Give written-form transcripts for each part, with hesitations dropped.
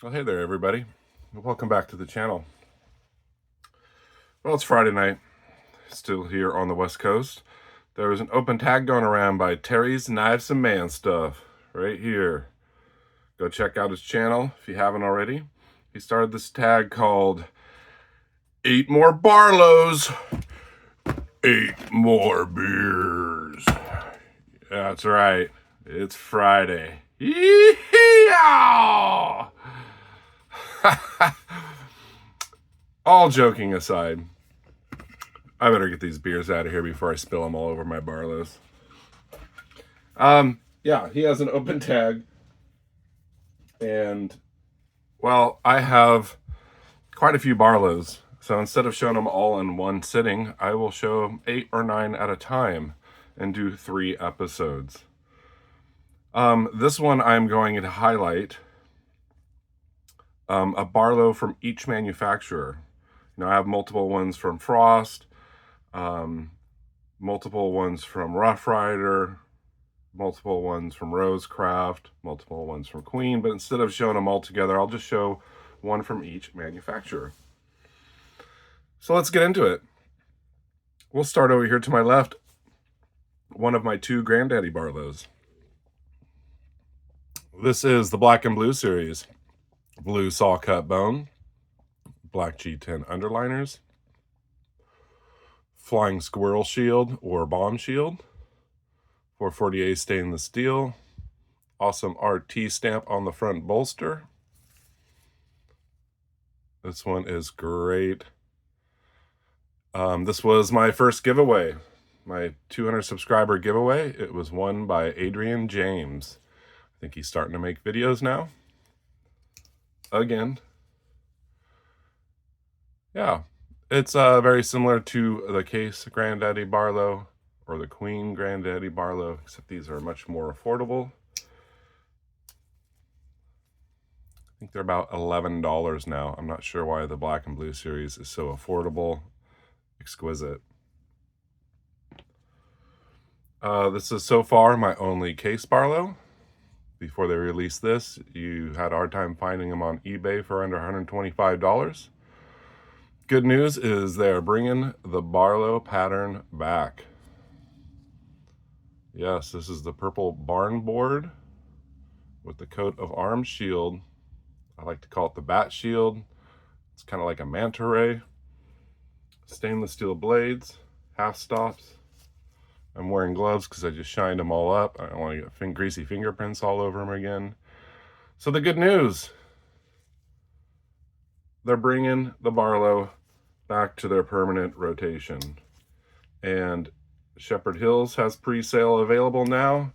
Well, hey there, everybody. Welcome back to the channel. Well, it's Friday night, still here on the West Coast. There was an open tag going around by Terry's Knives and Man Stuff right here. Go check out his channel if you haven't already. He started this tag called 8 More Barlows, 8 More Beers. That's right, it's Friday. Yee-haw! All joking aside, I better get these beers out of here before I spill them all over my Barlows. Yeah, he has an open tag, and well, I have quite a few Barlows, so instead of showing them all in one sitting, I will show 8 or 9 at a time and do 3 episodes. This one I'm going to highlight a Barlow from each manufacturer. You know, I have multiple ones from Frost, multiple ones from Rough Rider, multiple ones from Rosecraft, multiple ones from Queen, but instead of showing them all together, I'll just show one from each manufacturer. So let's get into it. We'll start over here to my left, one of my 2 Granddaddy Barlows. This is the Black and Blue series. Blue saw cut bone, black G10 underliners, flying squirrel shield or bomb shield, 440A stainless steel, awesome RT stamp on the front bolster. This one is great. This was my first giveaway, my 200 subscriber giveaway. It was won by Adrian James. I think he's starting to make videos now. Again. Yeah, it's very similar to the Case Granddaddy Barlow or the Queen Granddaddy Barlow, except these are much more affordable. I think they're about $11 now. I'm not sure why the Black and Blue series is so affordable. Exquisite. This is so far my only Case Barlow. Before they released this, you had a hard time finding them on eBay for under $125. Good news is they're bringing the Barlow pattern back. Yes, this is the purple barn board with the coat of arms shield. I like to call it the bat shield. It's kind of like a manta ray. Stainless steel blades, half stops. I'm wearing gloves because I just shined them all up. I don't want to get greasy fingerprints all over them again. So the good news, they're bringing the Barlow back to their permanent rotation. And Shepherd Hills has pre-sale available now.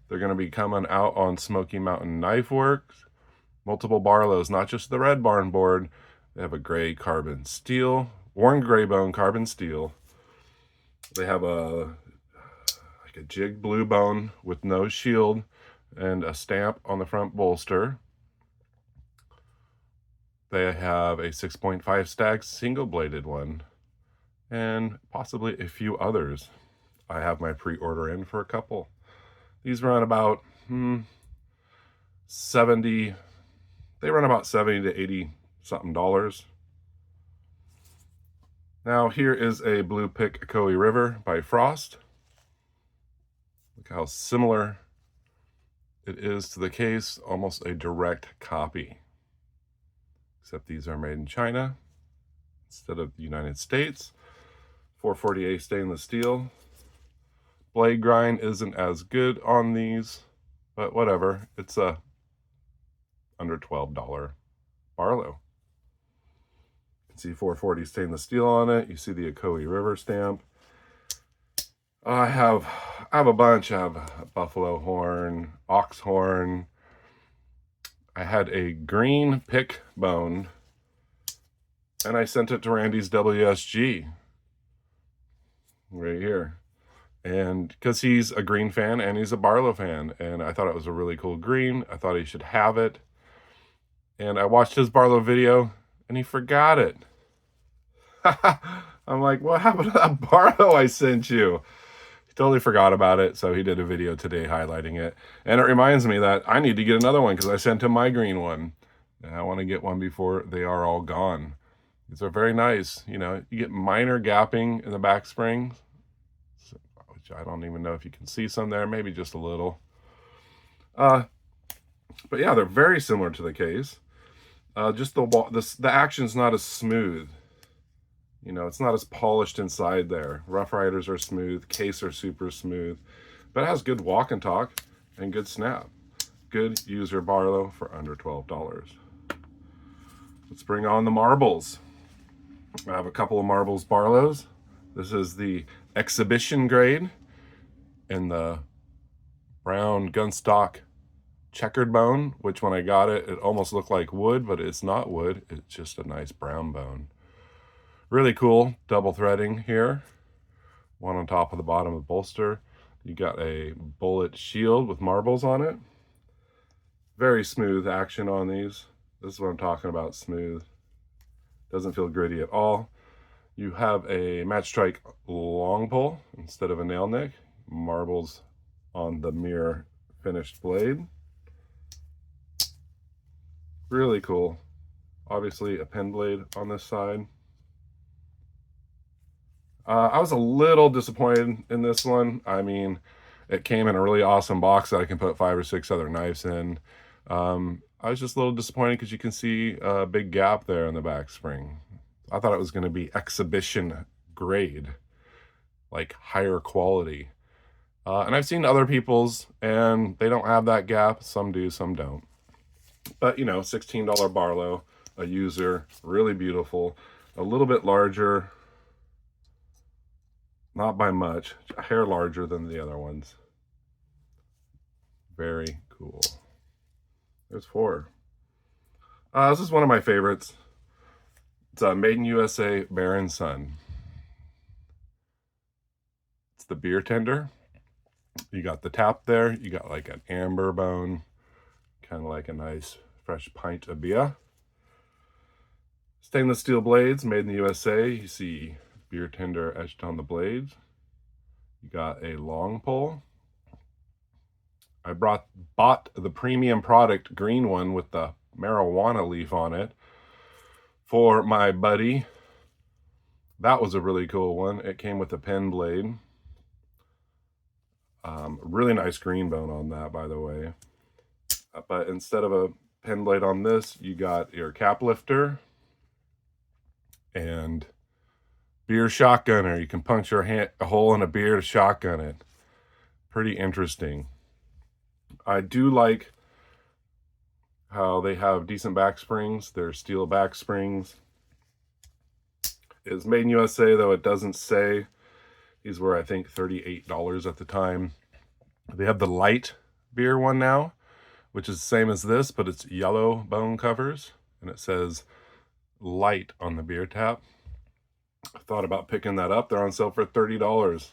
They're going to be coming out on Smoky Mountain Knife Works. Multiple Barlows, not just the red barn board. They have a gray carbon steel, worn gray bone carbon steel. They have a jig blue bone with no shield and a stamp on the front bolster. They have a 6.5 stag single bladed one and possibly a few others. I have my pre-order in for a couple. These run about 70, they run about 70 to 80 something dollars. Now here is a blue pick Aoi River by Frost. Look how similar it is to the Case, almost a direct copy. Except these are made in China instead of the United States. 440A stainless steel. Blade grind isn't as good on these, but whatever. It's a under $12 Barlow. You can see 440 stainless steel on it. You see the Aoi River stamp. I have a bunch. I have a buffalo horn, ox horn. I had a green pick bone, and I sent it to Randy's WSG right here. And because he's a green fan and he's a Barlow fan, and I thought it was a really cool green. I thought he should have it. And I watched his Barlow video, and he forgot it. I'm like, what happened to that Barlow I sent you? He totally forgot about it, so he did a video today highlighting it. And it reminds me that I need to get another one because I sent him my green one. and I want to get one before they are all gone. These are very nice. You know, you get minor gapping in the back springs, which I don't even know if you can see some there, maybe just a little. But yeah, they're very similar to the case. Just the action's not as smooth. You know, it's not as polished inside there. Rough Riders are smooth, case are super smooth, but it has good walk and talk and good snap. Good user Barlow for under $12. Let's bring on the marbles. I have a couple of marbles Barlows. This is the exhibition grade in the brown gunstock checkered bone, which when I got it, it almost looked like wood, but it's not wood. It's just a nice brown bone. Really cool double threading here. One on top of the bottom of the bolster. You got a bullet shield with marbles on it. Very smooth action on these. This is what I'm talking about, smooth. Doesn't feel gritty at all. You have a match strike long pull instead of a nail nick. Marbles on the mirror finished blade. Really cool. Obviously a pen blade on this side. I was a little disappointed in this one. I mean, it came in a really awesome box that I can put 5 or 6 other knives in. I was just a little disappointed because you can see a big gap there in the back spring. I thought it was going to be exhibition grade, like higher quality. And I've seen other people's and they don't have that gap. Some do, some don't. But, you know, $16 Barlow, a user, really beautiful, a little bit larger, not by much, a hair larger than the other ones. Very cool. There's 4. This is one of my favorites. It's a Made in USA Baron Son. It's the beer tender. You got the tap there. You got like an amber bone, kind of like a nice fresh pint of beer. Stainless steel blades, made in the USA. You see beer tender etched on the blades. You got a long pull. I bought the premium product green one with the marijuana leaf on it for my buddy. That was a really cool one. It came with a pen blade. Really nice green bone on that, by the way. But instead of a pen blade on this, you got your cap lifter and beer shotgunner. You can puncture a hole in a beer to shotgun it. Pretty interesting. I do like how they have decent back springs. They're steel back springs. It's made in USA, though it doesn't say. These were, I think, $38 at the time. They have the light beer one now, which is the same as this, but it's yellow bone covers, and it says light on the beer tap. I thought about picking that up. They're on sale for $30.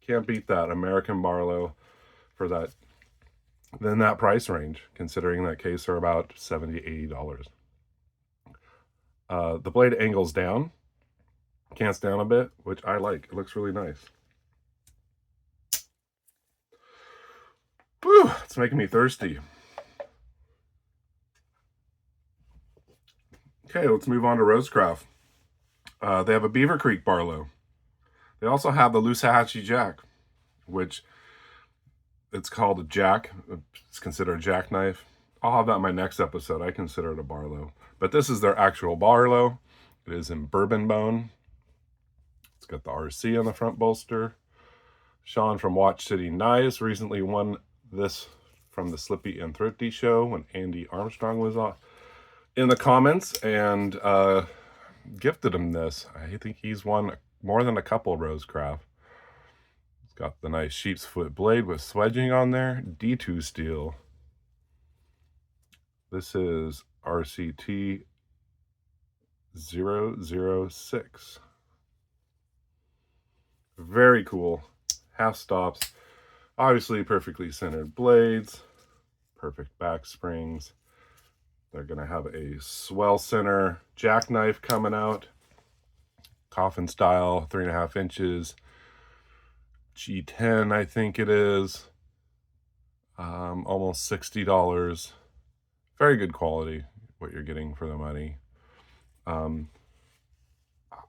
Can't beat that. American Barlow for that, then that price range, considering that case are about $70, $80. The blade angles down, cants down a bit, which I like. It looks really nice. Whew, it's making me thirsty. Okay, let's move on to Rosecraft. They have a Beaver Creek Barlow. They also have the Loosahatchee Jack, which it's called a jack. It's considered a jackknife. I'll have that in my next episode. I consider it a Barlow. But this is their actual Barlow. It is in bourbon bone. It's got the RC on the front bolster. Sean from Watch City Knives recently won this from the Slippy and Thrifty show when Andy Armstrong was in the comments and gifted him this. I think he's won more than a couple Rosecraft. It's got the nice sheep's foot blade with swedging on there. D2 steel. This is RCT 006. Very cool. Half stops. Obviously perfectly centered blades. Perfect back springs. They're going to have a swell center jackknife coming out. Coffin style, 3.5 inches. G10, I think it is. Almost $60. Very good quality. what you're getting for the money.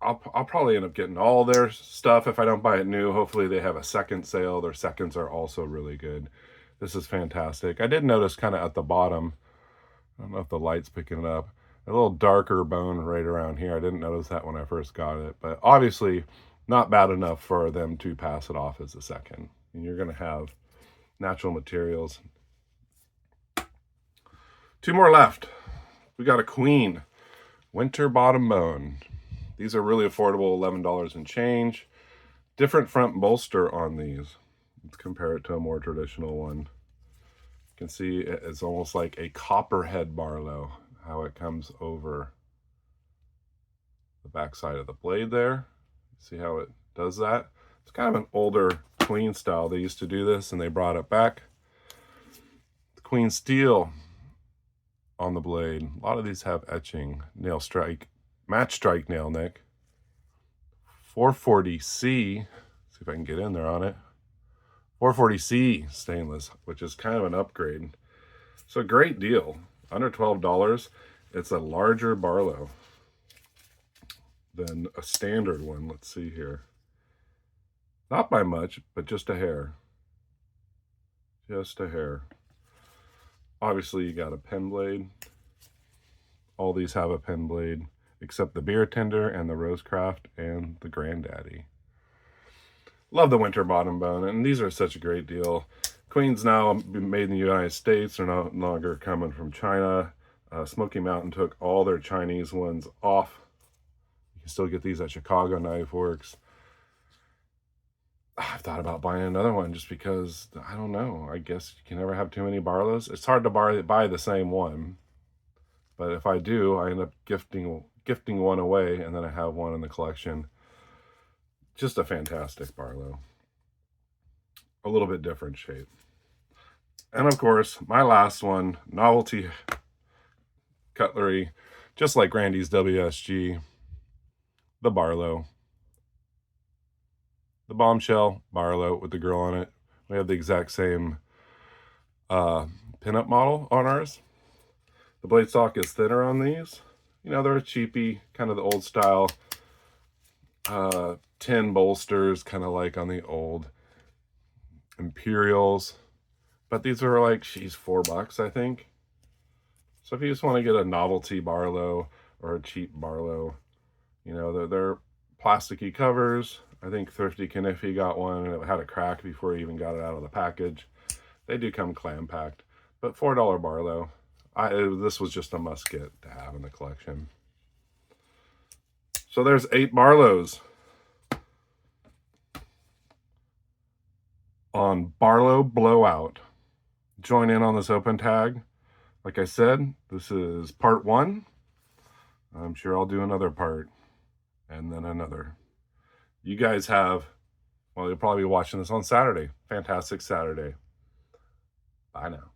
I'll probably end up getting all their stuff if I don't buy it new. Hopefully they have a second sale. Their seconds are also really good. This is fantastic. I did notice kind of at the bottom, I don't know if the light's picking it up, a little darker bone right around here. I didn't notice that when I first got it, but obviously not bad enough for them to pass it off as a second. And you're going to have natural materials. 2 more left. We got a queen winter bottom bone. These are really affordable, $11 and change. Different front bolster on these. Let's compare it to a more traditional one. You can see it's almost like a copperhead Barlow, how it comes over the back side of the blade there. See how it does that? It's kind of an older queen style. They used to do this and they brought it back. The queen steel on the blade. A lot of these have etching, nail strike, match strike nail nick. 440C, see if I can get in there on it. 440C stainless, which is kind of an upgrade. So great deal, under $12. It's a larger Barlow than a standard one. Let's see here. Not by much, but just a hair. Just a hair. Obviously you got a pen blade. All these have a pen blade, except the beer tender and the Rosecraft and the granddaddy. Love the winter bottom bone, and these are such a great deal. Queens now made in the United States. They're no longer coming from China. Smoky Mountain took all their Chinese ones off. You can still get these at Chicago Knife Works. I've thought about buying another one just because, I don't know, I guess you can never have too many Barlows. It's hard to buy the same one, but if I do, I end up gifting one away, and then I have one in the collection. Just a fantastic Barlow. A little bit different shape. And of course, my last one, Novelty Cutlery, just like Randy's WSG, the Barlow. The bombshell Barlow with the girl on it. We have the exact same pinup model on ours. The blade stock is thinner on these. You know, they're cheapy, kind of the old style tin bolsters, kind of like on the old Imperials. But these are like, geez, $4, I think. So if you just want to get a novelty Barlow or a cheap Barlow, you know, they're plasticky covers. I think Thrifty Kniffy got one and it had a crack before he even got it out of the package. They do come clam packed, but $4 Barlow. This was just a must get to have in the collection. So there's 8 Barlows on Barlow Blowout. Join in on this open tag. Like I said, this is part 1. I'm sure I'll do another part and then another. You guys have, well, you'll probably be watching this on Saturday. Fantastic Saturday. Bye now.